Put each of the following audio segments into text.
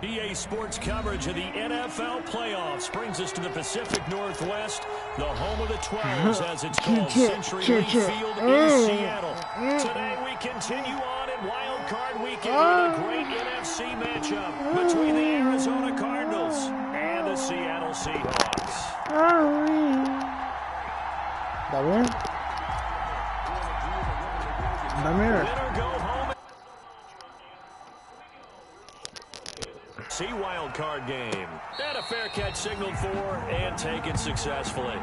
EA Sports coverage of the NFL playoffs brings us to the Pacific Northwest, the home of the 12s, as it's called, Century League Field in Seattle. Today we continue on in Wild Card Weekend with a great NFC matchup between the Arizona Cardinals and the Seattle Seahawks. Winner go home. See wild card game. And a fair catch signaled for and taken successfully.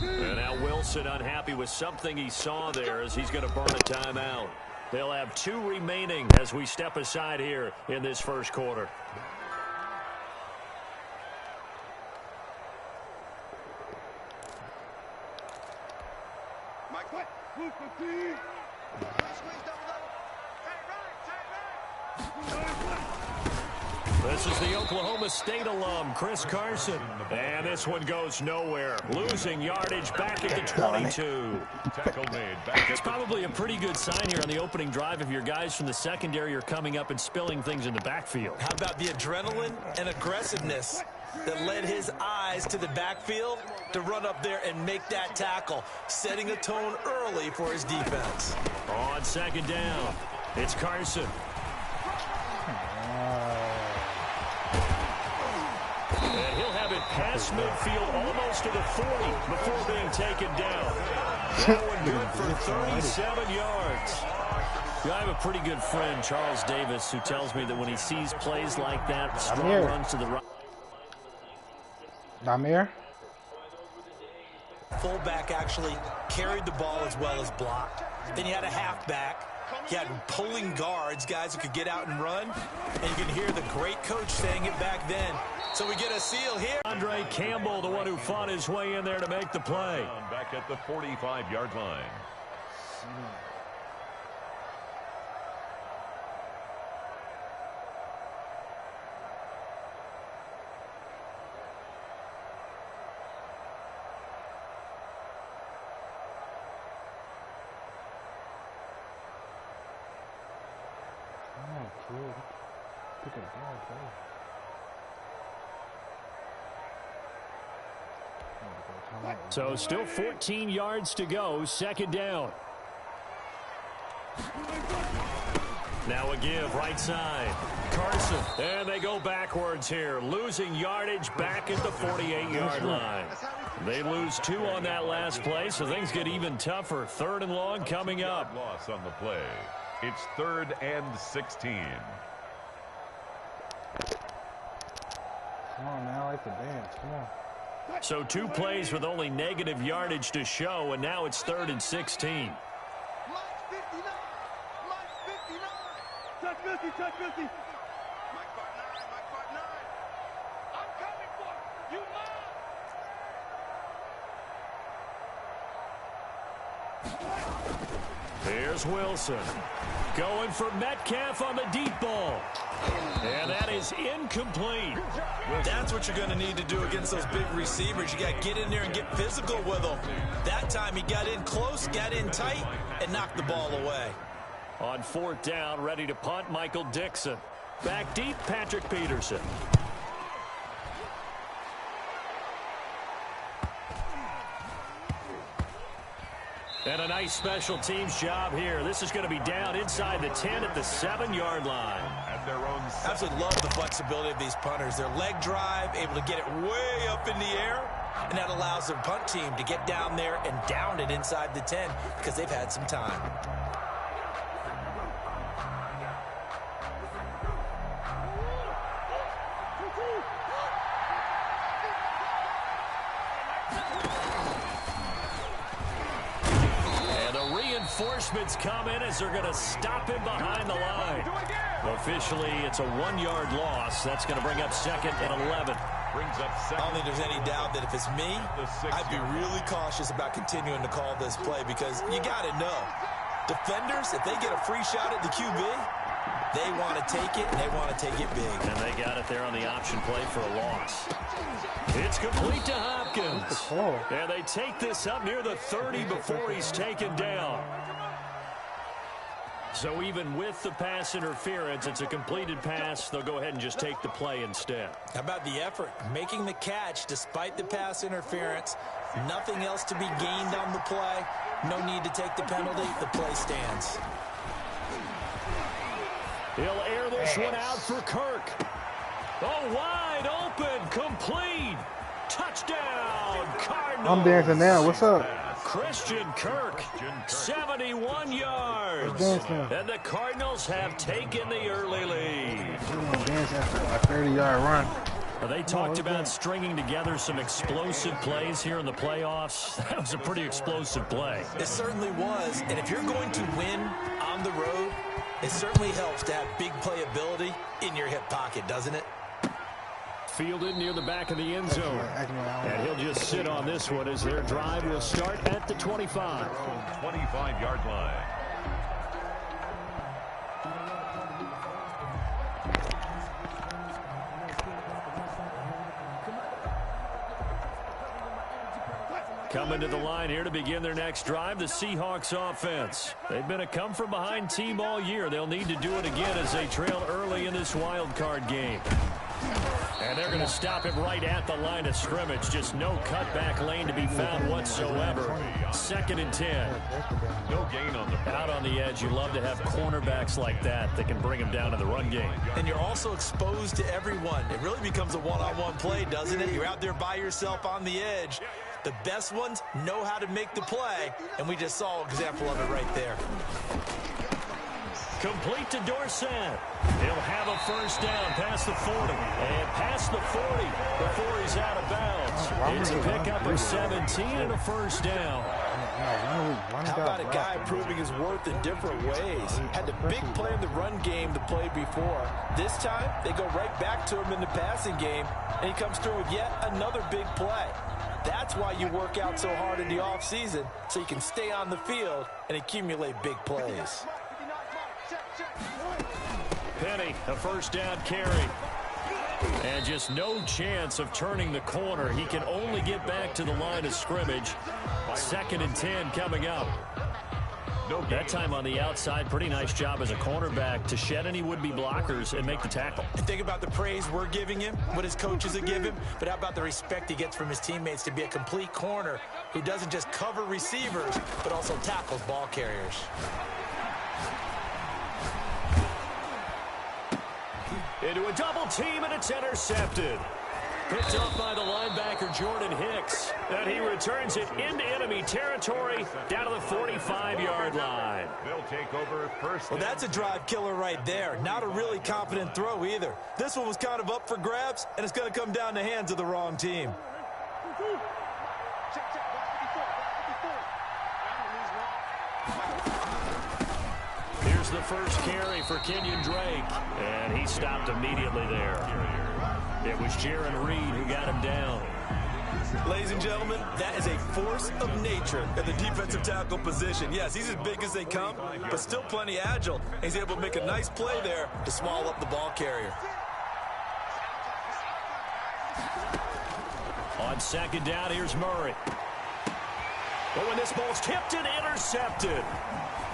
And now Wilson unhappy with something he saw there as he's going to burn a timeout. They'll have 2 remaining as we step aside here in this first quarter. This is the Oklahoma State alum, Chris Carson. And this one goes nowhere. Losing yardage back at the 22. Tackle made. It's probably a pretty good sign here on the opening drive if your guys from the secondary are coming up and spilling things in the backfield. How about the adrenaline and aggressiveness that led his eyes to the backfield to run up there and make that tackle, setting a tone early for his defense. On second down, it's Carson. And he'll have it past midfield almost to the 40 before being taken down. That one good for 37 yards. I have a pretty good friend, Charles Davis, who tells me that when he sees plays like that, strong runs to the right. Damir. Fullback actually carried the ball as well as blocked. Then you had a halfback. You had pulling guards, guys who could get out and run. And you can hear the great coach saying it back then. So we get a seal here. Andre Campbell, the one who fought his way in there to make the play. Back at the 45-yard line. So still 14 yards to go, second down. Now a give, right side. Carson, and they go backwards here, losing yardage back at the 48-yard line. They lose 2 on that last play, so things get even tougher. 3rd and long coming up. Loss on the play. It's 3rd and 16. Come on, man, I like the dance. Come on. So 2 plays with only negative yardage to show, and now it's 3rd and 16. Touch 50, touch 50. Mike part 9. I'm coming for you. You Here's Wilson. Going for Metcalf on the deep ball. And that is incomplete. That's what you're going to need to do against those big receivers. You got to get in there and get physical with them. That time he got in close, got in tight, and knocked the ball away. On 4th down, ready to punt, Michael Dixon. Back deep, Patrick Peterson. And a nice special teams job here. This is going to be down inside the 10 at the 7-yard line. At their own I absolutely love the flexibility of these punters. Their leg drive, able to get it way up in the air, and that allows their punt team to get down there and down it inside the 10 because they've had some time. Reinforcements come in as they're going to stop him behind the line. Officially, it's a 1-yard loss. That's going to bring up 2nd and 11. Brings up second. I don't think there's any doubt that if it's me, I'd be really cautious about continuing to call this play because you got to know Defenders, if they get a free shot at the QB, they want to take it, and they want to take it big. And they got it there on the option play for a loss. It's complete to Hopkins. And they take this up near the 30 before he's taken down. So even with the pass interference, it's a completed pass. They'll go ahead and just take the play instead. How about the effort? Making the catch despite the pass interference. Nothing else to be gained on the play. No need to take the penalty. The play stands. He'll air this one out for Kirk. Oh, wide open, complete. Touchdown, Cardinals. I'm dancing now. What's up? Christian Kirk, 71 yards. And the Cardinals have taken the early lead. I'm dancing after a 30-yard run. Well, they talked about stringing together some explosive plays here in the playoffs. That was a pretty explosive play. It certainly was. And if you're going to win on the road, it certainly helps to have big playability in your hip pocket, doesn't it? Fielded near the back of the end zone. And he'll just sit on this one as their drive will start at the 25. 25-yard line. Coming to the line here to begin their next drive, the Seahawks offense. They've been a come-from-behind team all year. They'll need to do it again as they trail early in this wild card game. And they're going to stop him right at the line of scrimmage. Just no cutback lane to be found whatsoever. 2nd and 10. No gain on the play. Out on the edge, you love to have cornerbacks like that can bring him down in the run game. And you're also exposed to everyone. It really becomes a one-on-one play, doesn't it? You're out there by yourself on the edge. The best ones know how to make the play, and we just saw an example of it right there. Complete to Dorsett. He'll have a first down past the 40. And past the 40 before he's out of bounds. It's a pickup of 17 and a first down. How about a guy proving his worth in different ways? Had the big play in the run game the play before. This time, they go right back to him in the passing game, and he comes through with yet another big play. That's why you work out so hard in the offseason, so you can stay on the field and accumulate big plays. Penny, a first down carry. And just no chance of turning the corner. He can only get back to the line of scrimmage. 2nd and 10 coming up. That time on the outside, pretty nice job as a cornerback to shed any would-be blockers and make the tackle. And think about the praise we're giving him, what his coaches are giving him, but how about the respect he gets from his teammates to be a complete corner who doesn't just cover receivers, but also tackles ball carriers. Into a double team, and it's intercepted. Picked up by the linebacker, Jordan Hicks. And he returns it into enemy territory down to the 45-yard line. They'll take over first. Well, that's a drive killer right there. Not a really confident throw either. This one was kind of up for grabs, and it's going to come down the hands of the wrong team. Here's the first carry for Kenyon Drake. And he stopped immediately there. It was Jaron Reed who got him down. Ladies and gentlemen, that is a force of nature at the defensive tackle position. Yes, he's as big as they come, but still plenty agile. He's able to make a nice play there to swallow up the ball carrier. On 2nd down, here's Murray. But when this ball's tipped and intercepted.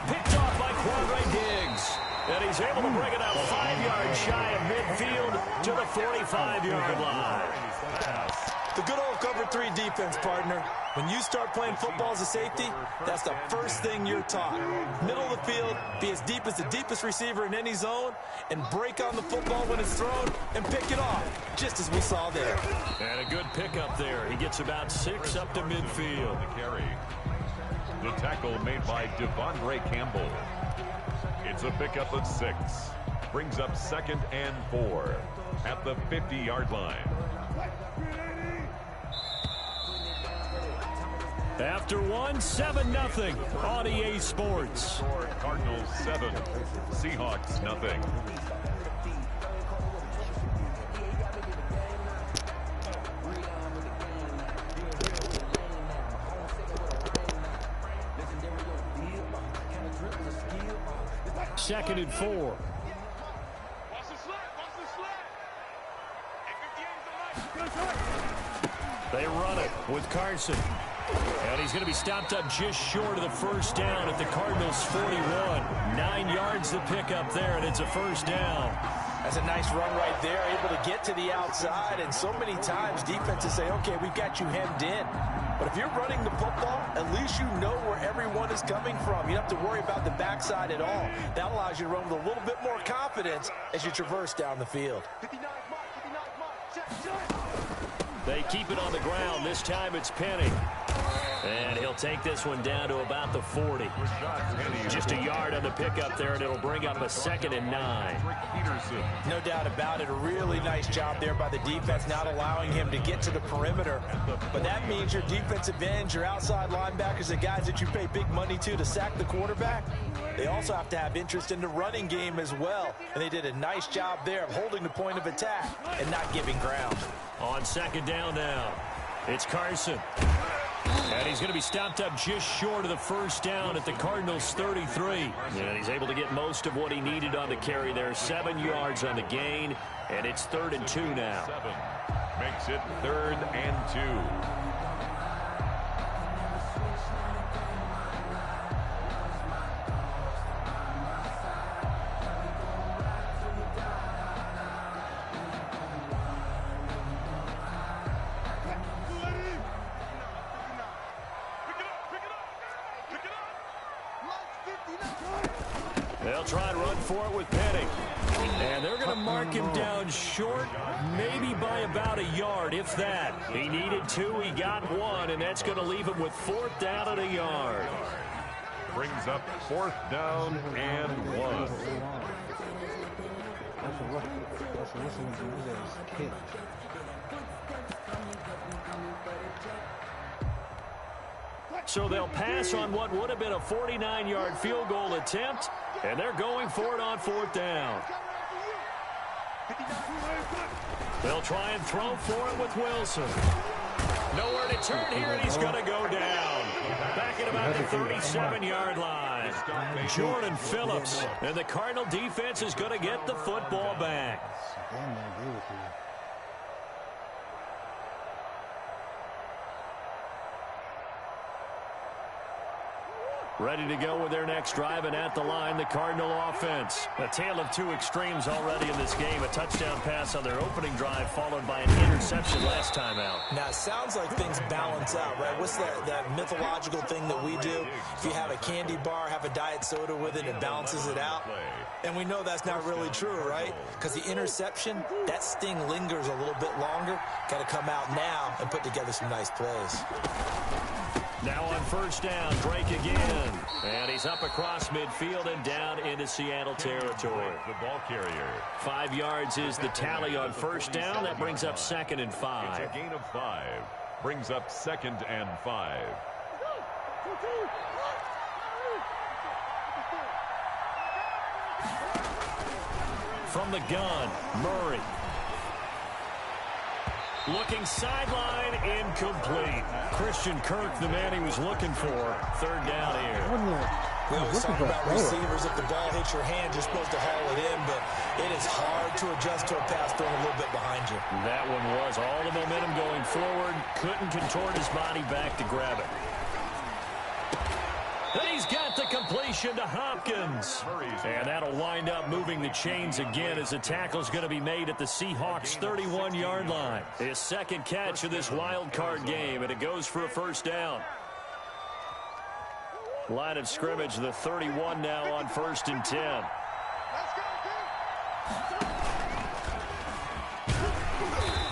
Picked off by Quandre Diggs. And he's able to bring it up 5 yards shy of midfield to the 45-yard line. The good old cover 3 defense, partner. When you start playing football as a safety, that's the first thing you're taught. Middle of the field, be as deep as the deepest receiver in any zone, and break on the football when it's thrown and pick it off, just as we saw there. And a good pickup there. He gets about 6 up to midfield. The carry. The tackle made by Devondre Campbell. It's a pickup of 6. Brings up 2nd and 4 at the 50-yard line. After 7-0 on EA Sports. Cardinals 7, Seahawks nothing. 2nd and 4. Watch the slide. Watch the slide. Hey, 58's a nice. They run it with Carson. And he's going to be stopped up just short of the first down at the Cardinals' 41. 9 yards to pick up there, and it's a first down. That's a nice run right there, able to get to the outside. And so many times defenses say, okay, we've got you hemmed in. But if you're running the football, at least you know where everyone is coming from. You don't have to worry about the backside at all. That allows you to run with a little bit more confidence as you traverse down the field. 59's mark. 59's mark. Check. They keep it on the ground. This time it's Penny. And he'll take this one down to about the 40. Just a yard on the pickup there, and it'll bring up a 2nd and 9. No doubt about it. A really nice job there by the defense, not allowing him to get to the perimeter. But that means your defensive ends, your outside linebackers, the guys that you pay big money to sack the quarterback, they also have to have interest in the running game as well. And they did a nice job there of holding the point of attack and not giving ground. On 2nd down now, it's Carson. And he's going to be stopped up just short of the first down at the Cardinals' 33. And he's able to get most of what he needed on the carry there. 7 yards on the gain, and it's 3rd and 2 now. 7 makes it 3rd and 2. They'll try and run for it with Penny. And they're going to mark him down short, maybe by about a yard, if that. He needed 2, he got 1, and that's going to leave him with 4th down and a yard. Brings up 4th down and 1. So they'll pass on what would have been a 49-yard field goal attempt, and they're going for it on 4th down. They'll try and throw for it with Wilson. Nowhere to turn here, and he's going to go down. Back at about the 37-yard line. Jordan Phillips, and the Cardinal defense is going to get the football back. Ready to go with their next drive, and at the line, the Cardinal offense. A tale of 2 extremes already in this game. A touchdown pass on their opening drive, followed by an interception last time out. Now, it sounds like things balance out, right? What's that mythological thing that we do? If you have a candy bar, have a diet soda with it, it balances it out. And we know that's not really true, right? Because the interception, that sting lingers a little bit longer. Got to come out now and put together some nice plays. Now on 1st down, Drake again. And he's up across midfield and down into Seattle territory. The ball carrier. 5 yards is the tally on 1st down. That brings up 2nd and 5. It's a gain of 5. Brings up 2nd and 5. From the gun, Murray. Looking sideline, incomplete. Christian Kirk, the man he was looking for. 3rd down here. We always talk about receivers. If the ball hits your hand, you're supposed to haul it in, but it is hard to adjust to a pass thrown a little bit behind you. That one was all the momentum going forward. Couldn't contort his body back to grab it. And he's got the completion to Hopkins. And that'll wind up moving the chains again as the tackle's going to be made at the Seahawks' 31-yard line. His 2nd catch of this wild card game, and it goes for a 1st down. Line of scrimmage, the 31 now on 1st and 10.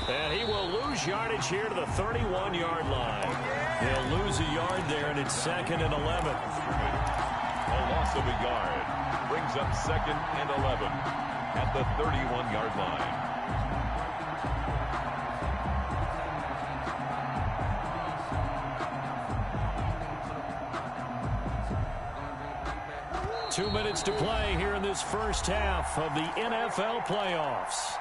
And he will lose yardage here to the 31-yard line. He'll lose a yard there, and it's 2nd and 11. A loss of a yard. Brings up 2nd and 11 at the 31-yard line. Two minutes to play here in this first half of the NFL playoffs.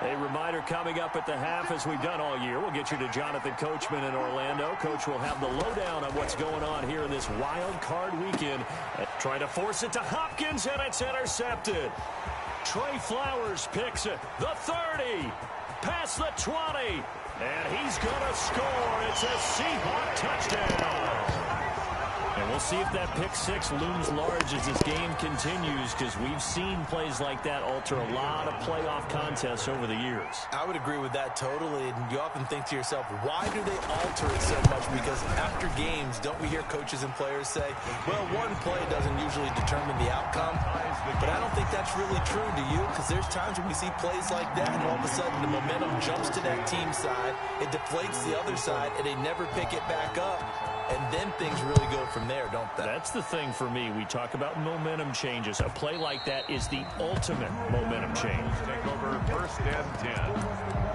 A reminder coming up at the half, as we've done all year. We'll get you to Jonathan Coachman in Orlando. Coach will have the lowdown on what's going on here in this wild card weekend. Trying to force it to Hopkins, and it's intercepted. Trey Flowers picks it. The 30. Past the 20. And he's going to score. It's a Seahawk touchdown. And we'll see if that pick six looms large as this game continues, because we've seen plays like that alter a lot of playoff contests over the years. I would agree with that totally. And you often think to yourself, why do they alter it so much? Because after games, don't we hear coaches and players say, well, one play doesn't usually determine the outcome. But I don't think that's really true, do you? Because there's times when we see plays like that, and all of a sudden the momentum jumps to that team side, it deflates the other side, and they never pick it back up. And then things really go from there, don't they? That's the thing for me. We talk about momentum changes. A play like that is the ultimate momentum change. Take over first and 10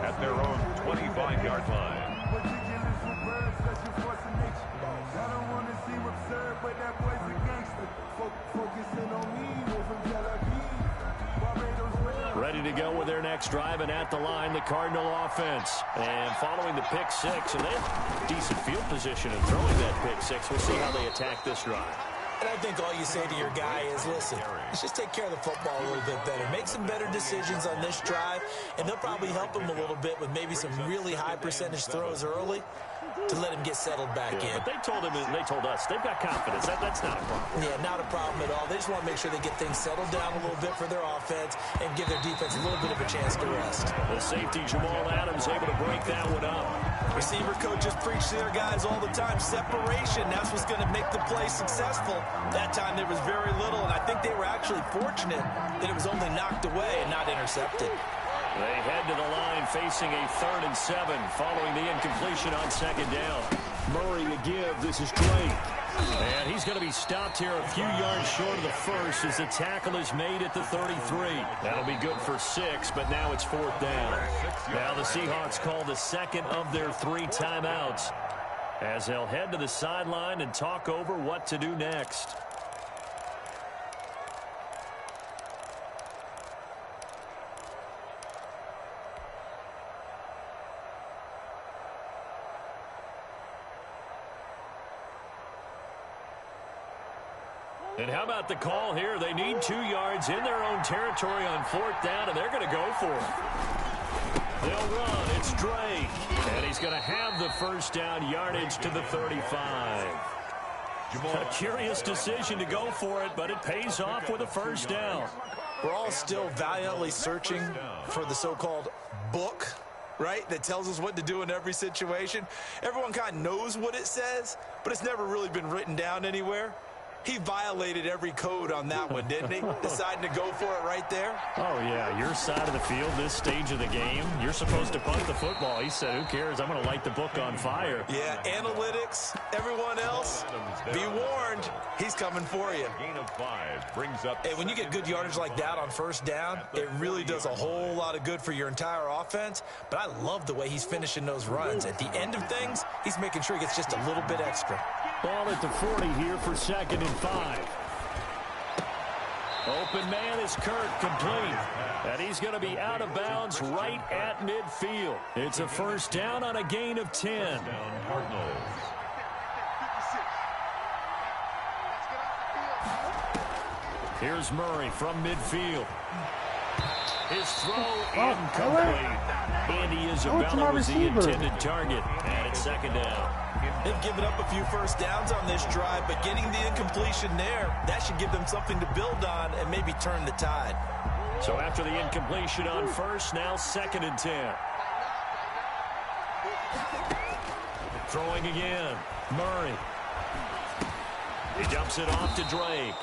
at their own 25-yard line. Ready to go with their next drive, and at the line, the Cardinal offense. And following the pick six, and they have decent field position in throwing that pick six. We'll see how they attack this drive. And I think all you say to your guy is, listen, let's just take care of the football a little bit better. Make some better decisions on this drive, and they'll probably help him a little bit with maybe some really high percentage throws early to let him get settled back in. But they told him, and they told us, they've got confidence. That's not a problem. Yeah, not a problem at all. They just want to make sure they get things settled down a little bit for their offense and give their defense a little bit of a chance to rest. The safety, Jamal Adams, able to break that one up. Receiver coaches preach to their guys all the time. Separation, that's what's going to make the play successful. That time there was very little, and I think they were actually fortunate that it was only knocked away and not intercepted. They head to the line facing a 3rd and 7 following the incompletion on 2nd down. Murray to give. This is Drake. And he's going to be stopped here a few yards short of the first as the tackle is made at the 33. That'll be good for 6, but now it's 4th down. Now the Seahawks call the second of their 3 timeouts as they'll head to the sideline and talk over what to do next. And how about the call here? They need 2 yards in their own territory on 4th down, and they're going to go for it. They'll run. It's Drake. And he's going to have the first down yardage to the 35. A curious decision to go for it, but it pays off with a first down. We're all still valiantly searching for the so-called book, right, that tells us what to do in every situation. Everyone kind of knows what it says, but it's never really been written down anywhere. He violated every code on that one, didn't he? Deciding to go for it right there. Oh, yeah, your side of the field, this stage of the game, you're supposed to punt the football. He said, who cares? I'm going to light the book on fire. Yeah, analytics, everyone else, be warned, he's coming for you. Gain of 5 brings up. Hey, when you get good yardage like that on first down, it really does a whole lot of good for your entire offense. But I love the way he's finishing those runs. At the end of things, he's making sure he gets just a little bit extra. Ball at the 40 here for 2nd and 5. Open man is Kirk, complete. And he's going to be out of bounds right at midfield. It's a first down on a gain of 10. Cardinals. Here's Murray from midfield. His throw incomplete. Andy Isabella was the intended target. And it's 2nd down. They've given up a few first downs on this drive, but getting the incompletion there, that should give them something to build on and maybe turn the tide. So after the incompletion on first, now 2nd and 10. Throwing again. Murray. He dumps it off to Drake.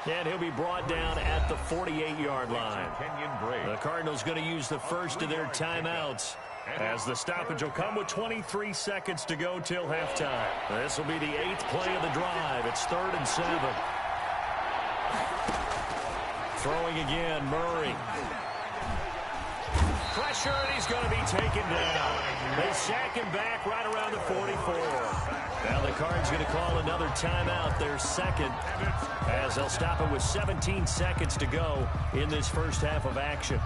And he'll be brought down at the 48-yard line. The Cardinals going to use the first of their timeouts, as the stoppage will come with 23 seconds to go till halftime. This will be the 8th play of the drive. It's 3rd and 7. Throwing again, Murray. Pressure, and he's going to be taken down. They sack him back right around the 44. Now the Cards going to call another timeout, their 2nd, as they'll stop it with 17 seconds to go in this first half of action.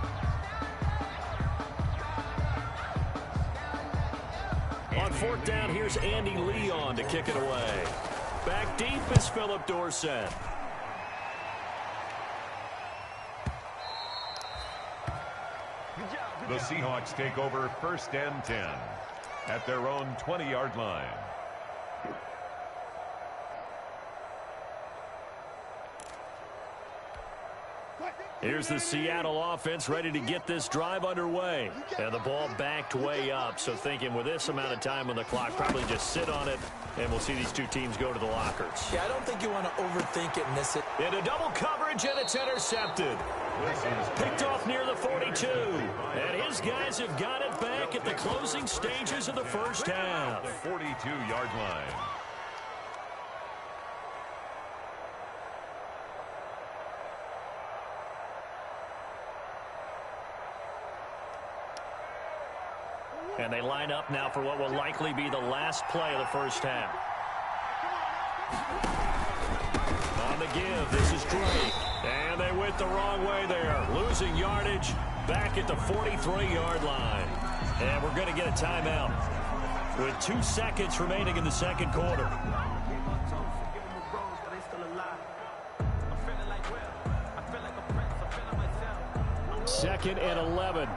On fourth down, here's Andy Leon to kick it away. Back deep is Philip Dorsett. The Seahawks take over first and 10 at their own 20-yard line. Here's the Seattle offense ready to get this drive underway. And the ball backed way up, so thinking with this amount of time on the clock, probably just sit on it, and we'll see these two teams go to the lockers. Yeah, I don't think you want to overthink it and miss it. Into double coverage, and it's intercepted. Picked off near the 42. And his guys have got it back at the closing stages of the first half. The 42-yard line. And they line up now for what will likely be the last play of the first half. On the give, this is Drake. And they went the wrong way there. Losing yardage back at the 43-yard line. And we're going to get a timeout with 2 seconds remaining in the second quarter. Second and 11.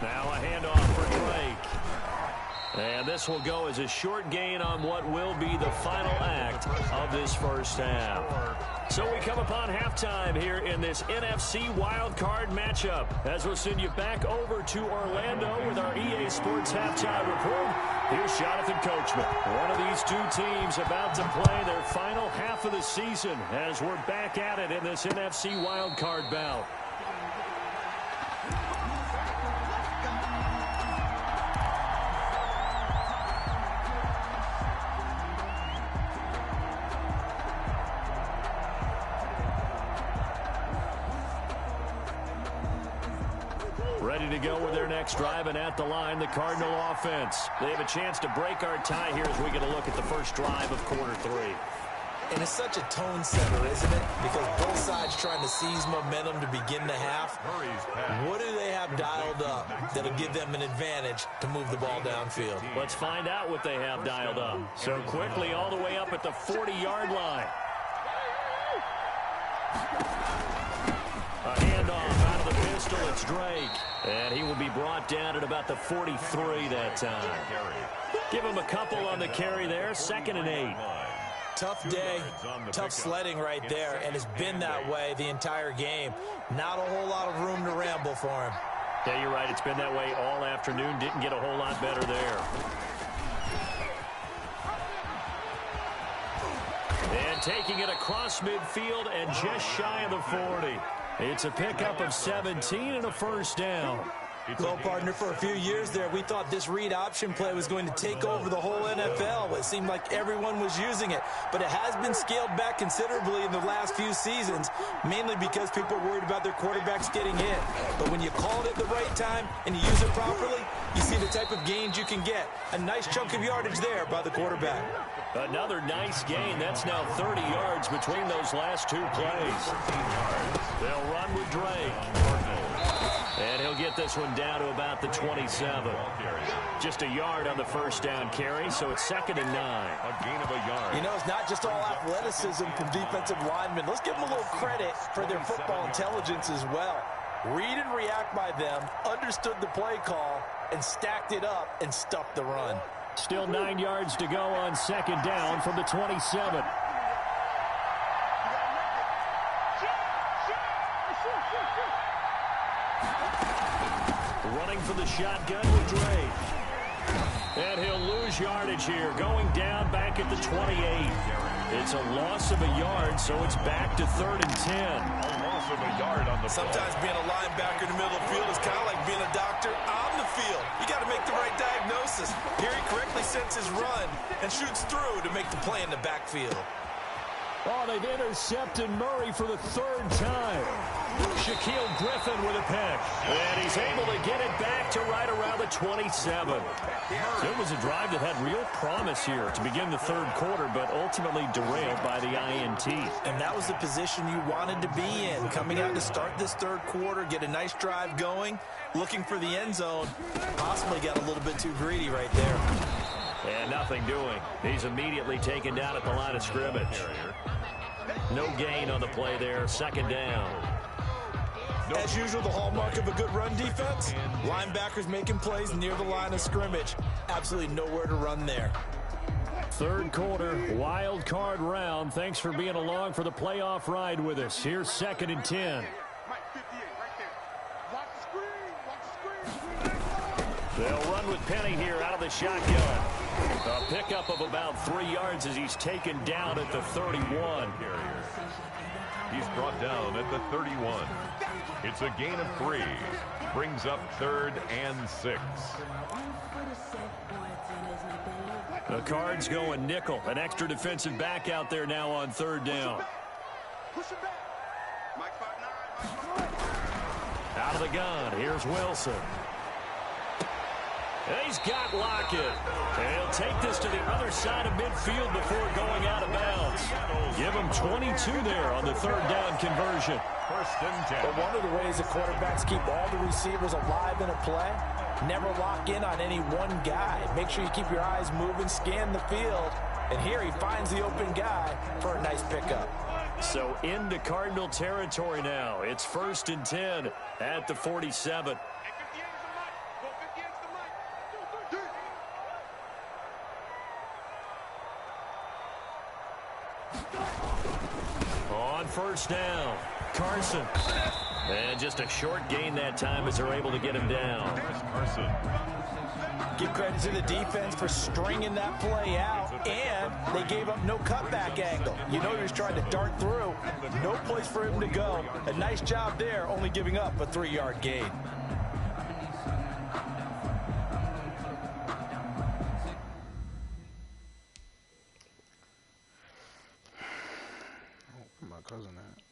Now a handoff for Drake. And this will go as a short gain on what will be the final act of this first half. So we come upon halftime here in this NFC wildcard matchup. As we'll send you back over to Orlando with our EA Sports halftime report. Here's Jonathan Coachman. One of these two teams about to play their final half of the season as we're back at it in this NFC wildcard bout. Ready to go with their next drive, and at the line, the Cardinal offense. They have a chance to break our tie here as we get a look at the first drive of quarter three. And it's such a tone setter, isn't it? Because both sides trying to seize momentum to begin the half. What do they have dialed up that'll give them an advantage to move the ball downfield? Let's find out what they have dialed up. So quickly all the way up at the 40-yard line. A handoff out of the pistol. It's Drake. And he will be brought down at about the 43 that time. Give him a couple on the carry there. 2nd and 8. Tough day, tough sledding right there, and it's been that way the entire game. Not a whole lot of room to ramble for him. Yeah, you're right. It's been that way all afternoon. Didn't get a whole lot better there. And taking it across midfield and just shy of the 40. It's a pickup of 17 and a first down. Well, partner, for a few years there, we thought this read option play was going to take over the whole NFL. It seemed like everyone was using it, but it has been scaled back considerably in the last few seasons, mainly because people are worried about their quarterbacks getting hit. But when you call it at the right time and you use it properly, you see the type of gains you can get. A nice chunk of yardage there by the quarterback. Another nice gain. That's now 30 yards between those last two plays. They'll run with Drake. And he'll get this one down to about the 27. Just a yard on the first down carry, so it's 2nd and 9. A gain of a yard. You know, it's not just all athleticism from defensive linemen. Let's give them a little credit for their football intelligence as well. Read and react by them, understood the play call, and stacked it up and stuffed the run. Still 9 yards to go on 2nd down from the 27. Running for the shotgun with Drake. And he'll lose yardage here, going down back at the 28. It's a loss of a yard, so it's back to 3rd and 10. A loss of a yard on the Sometimes being a linebacker in the middle of the field is kind of like being a doctor on the field. You got to make the right diagnosis. Here he correctly sets his run and shoots through to make the play in the backfield. Oh, they've intercepted Murray for the third time. Shaquille Griffin with a pick. And he's able to get it back to right around the 27. It was a drive that had real promise here to begin the third quarter, but ultimately derailed by the INT. And that was the position you wanted to be in. Coming out to start this third quarter, get a nice drive going, looking for the end zone. Possibly got a little bit too greedy right there. And nothing doing. He's immediately taken down at the line of scrimmage. No gain on the play there. Second down. As usual, the hallmark of a good run defense, linebackers making plays near the line of scrimmage. Absolutely nowhere to run there. Third quarter, wild card round. Thanks for being along for the playoff ride with us. Here's 2nd and 10. They'll run with Penny here out of the shotgun. A pickup of about 3 yards as he's taken down at the 31. He's brought down at the 31. It's a gain of 3. Brings up 3rd and 6. The Cards going nickel. An extra defensive back out there now on 3rd down. Out of the gun. Here's Wilson. He's got Lockett. And he'll take this to the other side of midfield before going out of bounds. Give him 22 there on the 3rd down conversion. 1st and 10. But one of the ways the quarterbacks keep all the receivers alive in a play, never lock in on any one guy. Make sure you keep your eyes moving, scan the field. And here he finds the open guy for a nice pickup. So into Cardinal territory now. It's 1st and 10 at the 47. On 1st down, Carson. And just a short gain that time as they're able to get him down. Carson. Give credit to the defense for stringing that play out, and they gave up no cutback angle. You know he was trying to dart through. No place for him to go. A nice job there, only giving up a 3-yard gain. My cousin at.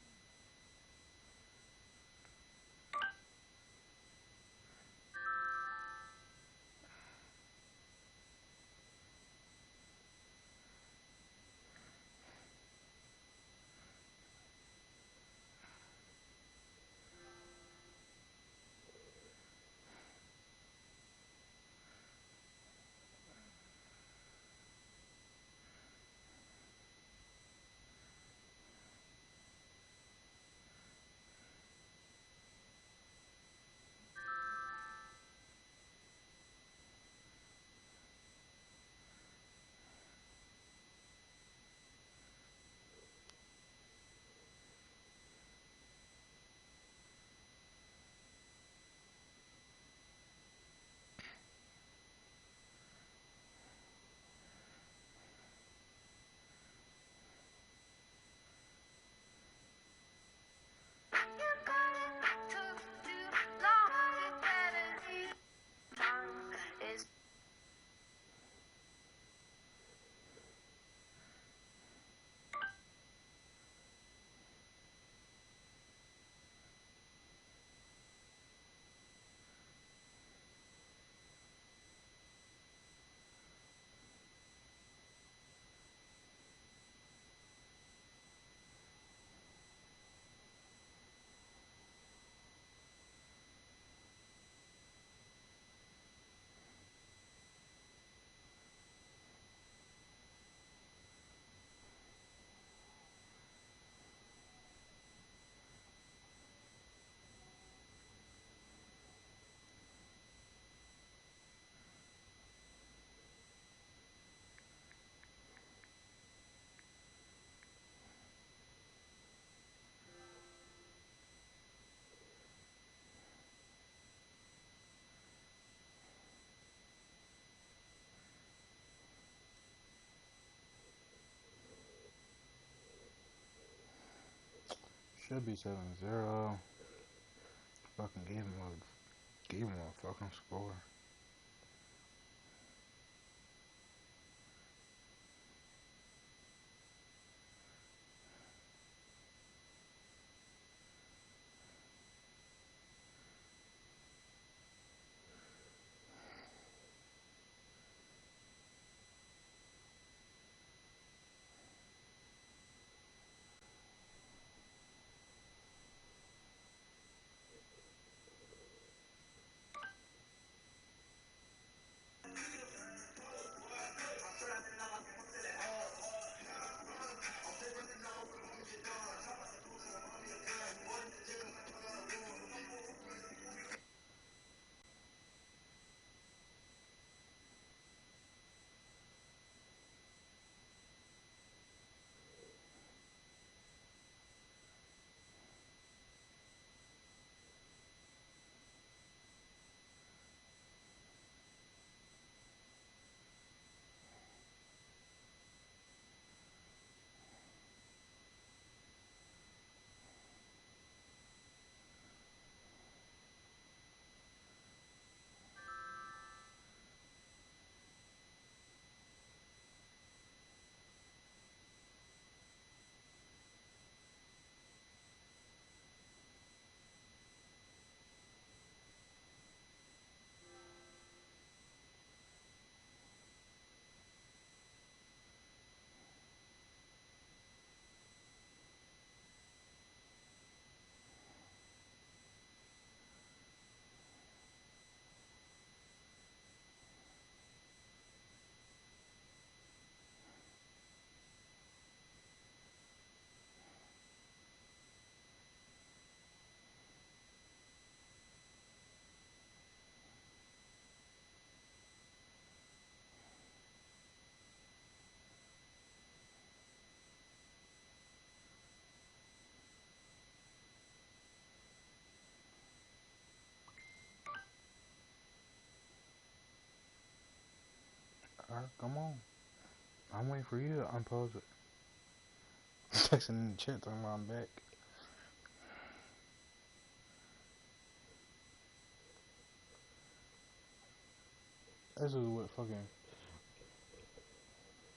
Should be 7-0. Fucking gave him a fucking score. Alright, come on. I'm waiting for you to unpause it. Texting in the chat talking about I'm back. This is what fucking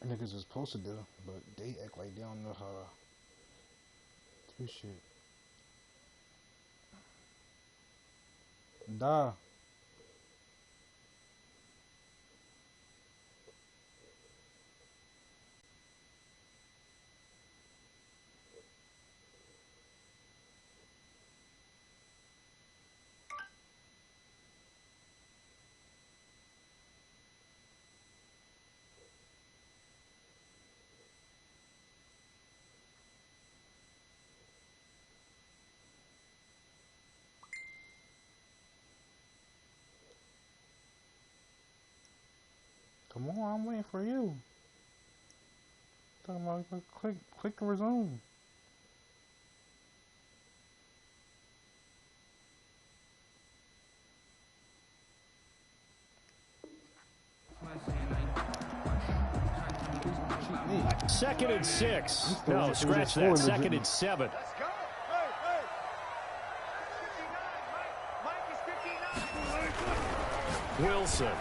niggas is supposed to do, but they act like they don't know how to do shit. Da. Come on, I'm waiting for you. Talking about click to resume. Second and 6. No, scratch that. Second and 7. Let's go. Hey, hey. 59. Mike is 59. Wilson.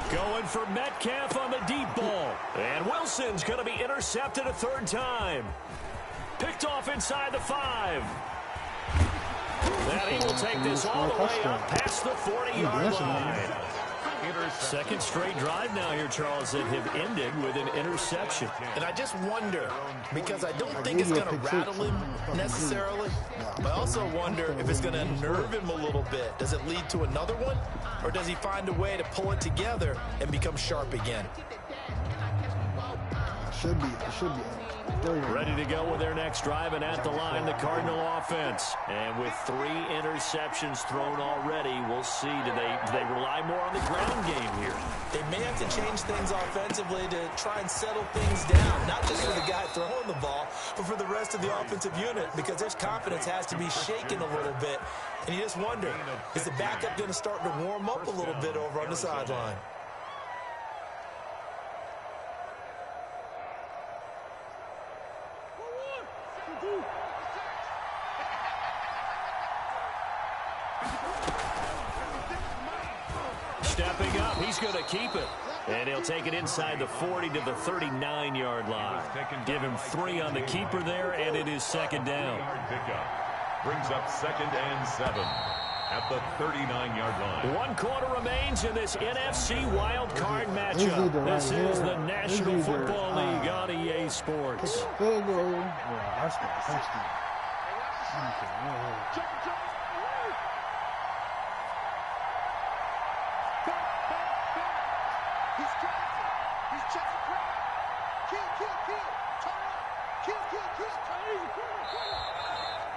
Going for Metcalf on the deep ball. And Wilson's going to be intercepted a third time. Picked off inside the 5. And he will take this all the way up past the 40-yard line. Second straight drive now here, Charles, that have ended with an interception. And I just wonder, because I don't think it's going to rattle him necessarily, but I also wonder if it's going to unnerve him a little bit. Does it lead to another one, or does he find a way to pull it together and become sharp again? Should be. Ready to go with their next drive, and at the line, the Cardinal offense. And with 3 interceptions thrown already, we'll see. Do they rely more on the ground game here? They may have to change things offensively to try and settle things down, not just for the guy throwing the ball, but for the rest of the offensive unit, because their confidence has to be shaken a little bit. And you just wonder, is the backup going to start to warm up a little bit over on the sideline? Stepping up, he's going to keep it. And he'll take it inside the 40 to the 39-yard line. Give him 3 on the keeper there, and it is second down. Brings up second and 7 at the 39-yard line. 1 quarter remains in this NFC wild card matchup. This is the National Football League on EA Sports.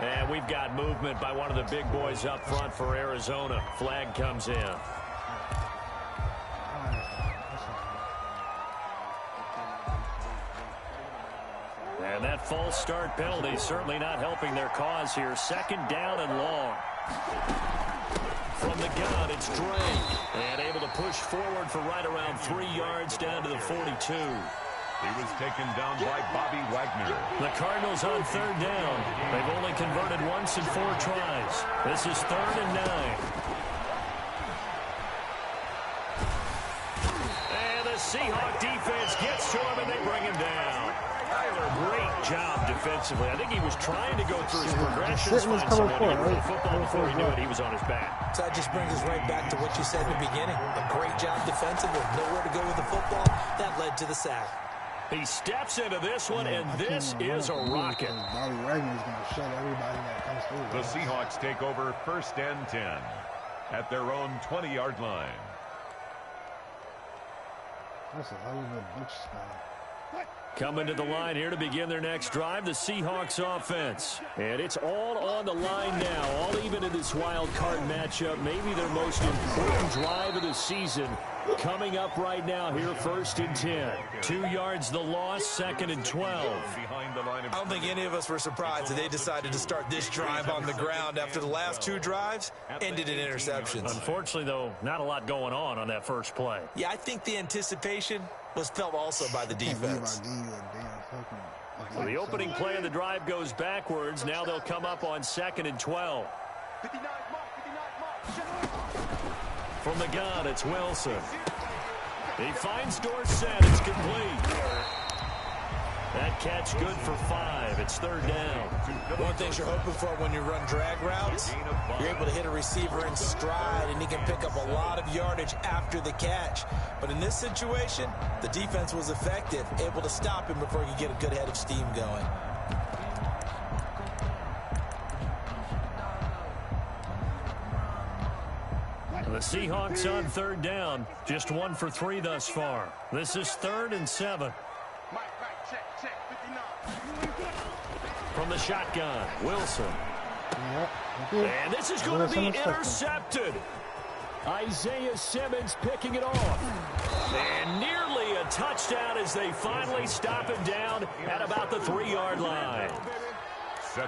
And we've got movement by one of the big boys up front for Arizona. Flag comes in. And that false start penalty certainly not helping their cause here. Second down and long. From the gun, it's Drake. And able to push forward for right around 3 yards down to the 42. He was taken down by Bobby Wagner. The Cardinals on third down. They've only converted once in 4 tries. This is 3rd and 9. And the Seahawk defense gets to him, and they bring him down. Great job defensively. I think he was trying to go through his progressions, find somebody to get the football before he knew it. He was on his back. So that just brings us right back to what you said in the beginning. A great job defensively, nowhere to go with the football. That led to the sack. He steps into this one, and this is a rocket. Bobby Wagner is going to shut everybody that comes through. The Seahawks take over 1st and 10 at their own 20-yard line. That's a hell of a bitch spot. Coming to the line here to begin their next drive, the Seahawks offense. And it's all on the line now, all even in this wild card matchup. Maybe their most important drive of the season coming up right now here, 1st and 10. 2 yards the loss, 2nd and 12. I don't think any of us were surprised that they decided to start this drive on the ground after the last 2 drives ended in interceptions. Unfortunately, though, not a lot going on that first play. Yeah, I think the anticipation was felt also by the defense. So the opening play of the drive goes backwards. Now they'll come up on 2nd and 12. 59 mark. From the gun, it's Wilson. He finds Dorsett. It's complete. That catch good for 5. It's 3rd down. One thing you're hoping for when you run drag routes, you're able to hit a receiver in stride, and he can pick up a lot of yardage after the catch. But in this situation, the defense was effective, able to stop him before he could get a good head of steam going. The Seahawks on 3rd down. Just 1 for 3 thus far. This is 3rd and 7. From the shotgun, Wilson. And this is going to be intercepted. Isaiah Simmons picking it off. And nearly a touchdown as they finally stop him down at about the 3-yard line.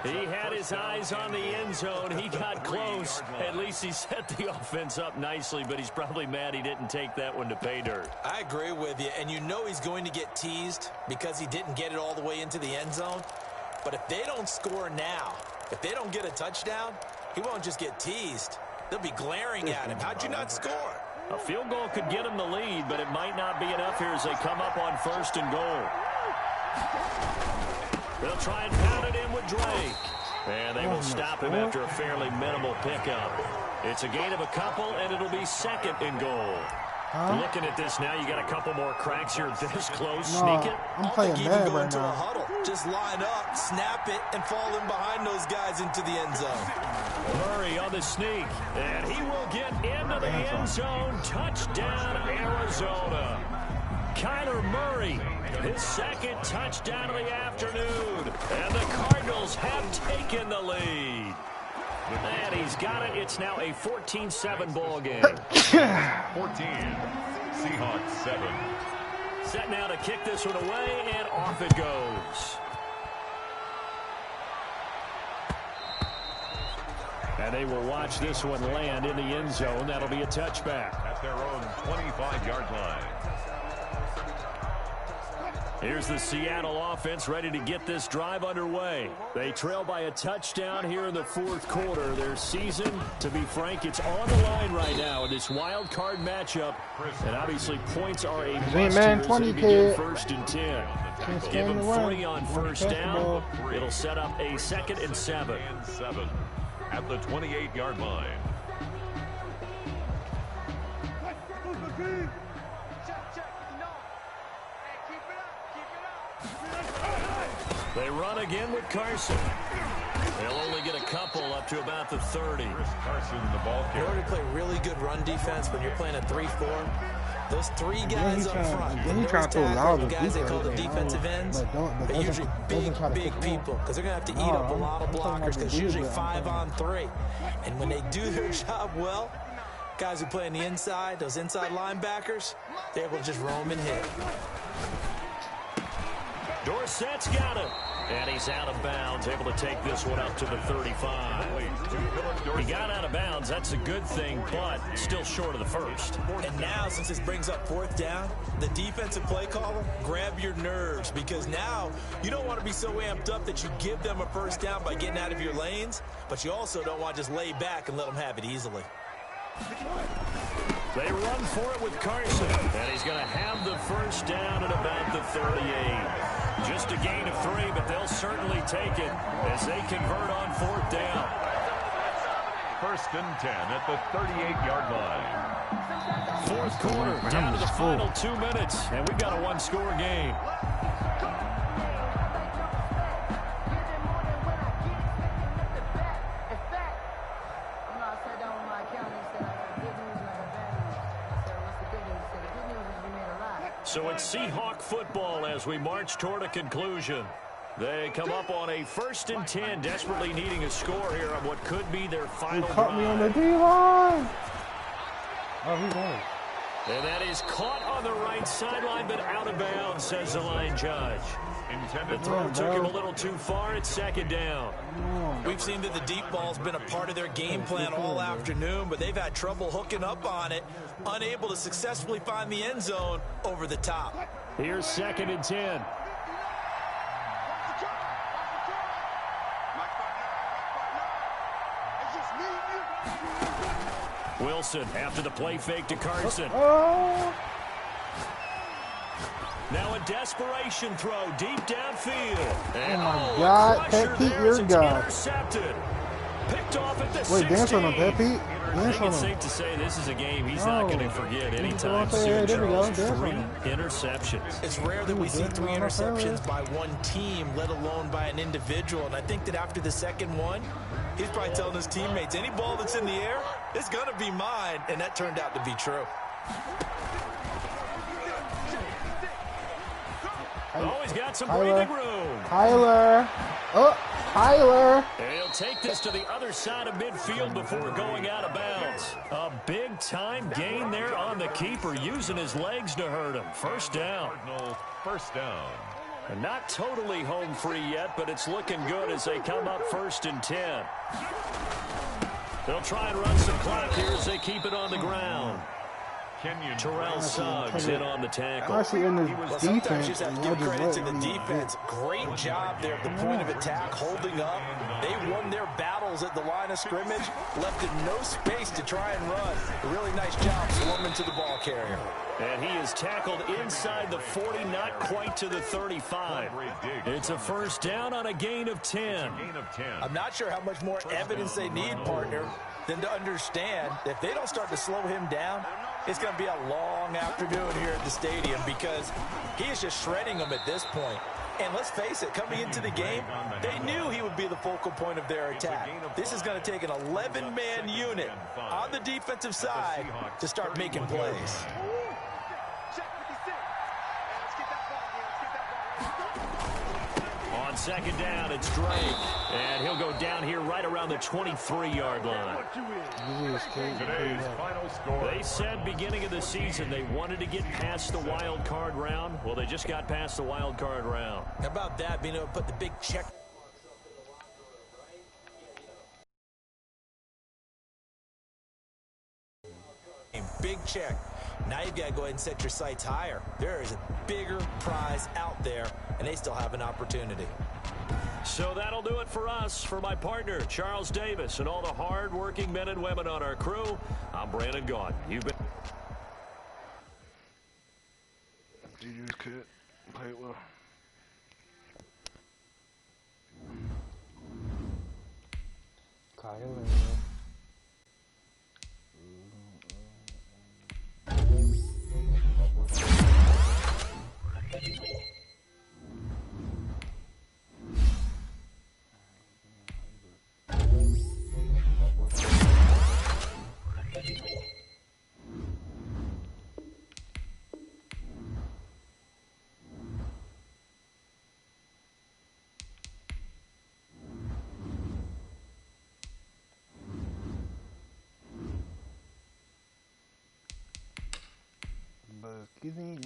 He had his eyes on the end zone. He got close. At least he set the offense up nicely, but he's probably mad he didn't take that one to pay dirt. I agree with you, and you know he's going to get teased because he didn't get it all the way into the end zone. But if they don't score now, if they don't get a touchdown, he won't just get teased. They'll be glaring at him. How'd you not score? A field goal could get him the lead, but it might not be enough here as they come up on 1st and goal. They'll try and pound it in with Drake. And they will stop him after a fairly minimal pickup. It's a gain of a couple, and it'll be 2nd and goal. Looking at this now, you got a couple more cracks here this close. Sneak it. I'm playing Madden Go right into a now. huddle. Just line up, snap it, and fall in behind those guys into the end zone. Murray on the sneak, and he will get into the end zone. Touchdown, Arizona. Kyler Murray, his 2nd touchdown of the afternoon. And the Cardinals have taken the lead. And he's got it. It's now a 14-7 ball game. 14. Seahawks 7. Set now to kick this one away, and off it goes. And they will watch this one land in the end zone. That'll be a touchback. At their own 25-yard line. Here's the Seattle offense ready to get this drive underway. They trail by a touchdown here in the 4th quarter. Their season, to be frank, it's on the line right now in this wild card matchup. And obviously points are a must here as they begin 1st and 10. Give them 3 on 1st down. It'll set up a 2nd and 7. At the 28-yard line. They run again with Carson. They'll only get a couple up to about the 30. Carson, the ball In carrier. order to play really good run defense when you're playing a 3-4, those 3 guys up front, the nose tackle, the guys they call the defensive ends, are usually big people because they're going to have to eat up a lot of blockers because usually 5 on 3. And when they do their job well, guys who play on the inside, those inside linebackers, they're able to just roam and hit. Dorsett's got it. And he's out of bounds, able to take this one up to the 35. He got out of bounds. That's a good thing, but still short of the first. And now, since this brings up 4th down, the defensive play caller, grab your nerves because now you don't want to be so amped up that you give them a 1st down by getting out of your lanes, but you also don't want to just lay back and let them have it easily. They run for it with Carson, and he's going to have the 1st down at about the 38. Just a gain of 3, but they'll certainly take it as they convert on 4th down. 1st and 10 at the 38-yard line. 4th quarter, down to the final 2 minutes, and we've got a 1-score game. So it's Seahawk football as we march toward a conclusion. They come up on a 1st and 10, desperately needing a score here on what could be their final drive. Caught me on the D-line. Oh, he won. And that is caught on the right sideline, but out of bounds, says the line judge. The throw took him a little too far. It's 2nd down. We've seen that the deep ball's been a part of their game plan all afternoon, but they've had trouble hooking up on it, unable to successfully find the end zone over the top. Here's 2nd and 10. Wilson after the play fake to Carson. Now a desperation throw deep downfield. And oh my God, Pet Pete, you're gone. Intercepted. Picked off at the 16. Wait, dance on him, Pet Pete. I think it's safe to say this is a game he's not going to forget anytime soon. Charles, 3 interceptions. It's rare that we see 3 interceptions by one team, let alone by an individual. And I think that after the second one, he's probably telling his teammates, any ball that's in the air, it's going to be mine. And that turned out to be true. Oh, he's got some breathing room. Tyler. Oh, Tyler. And he'll take this to the other side of midfield before going out of bounds. A big-time gain there on the keeper, using his legs to hurt him. 1st down. Cardinals, 1st down. And not totally home free yet, but it's looking good as they come up 1st and 10. They'll try and run some clock here as they keep it on the ground. Terrell Suggs in on the tackle. Actually, in this Sometimes you defense, just have to give credit to the defense. Great job there at the point of attack, holding up. They won their battles at the line of scrimmage, left it no space to try and run. A really nice job swarming to the ball carrier. And he is tackled inside the 40, not quite to the 35. It's a 1st down on a gain of 10. I'm not sure how much more evidence they need, partner, than to understand that if they don't start to slow him down, it's going to be a long afternoon here at the stadium because he is just shredding them at this point. And let's face it, coming into the game, they knew he would be the focal point of their attack. This is going to take an 11-man unit on the defensive side to start making plays. On 2nd down, it's Drake. And he'll go down here right around the 23-yard line. Today's final score. They said beginning of the season they wanted to get past the wild card round. Well, they just got past the wild card round. How about that, being able to put the big check? Big check. Now you've got to go ahead and set your sights higher. There is a bigger prize out there, and they still have an opportunity. So that'll do it for us. For my partner, Charles Davis, and all the hard-working men and women on our crew, I'm Brandon Gaudin. You've been... You just could play it well. Kyle. But giving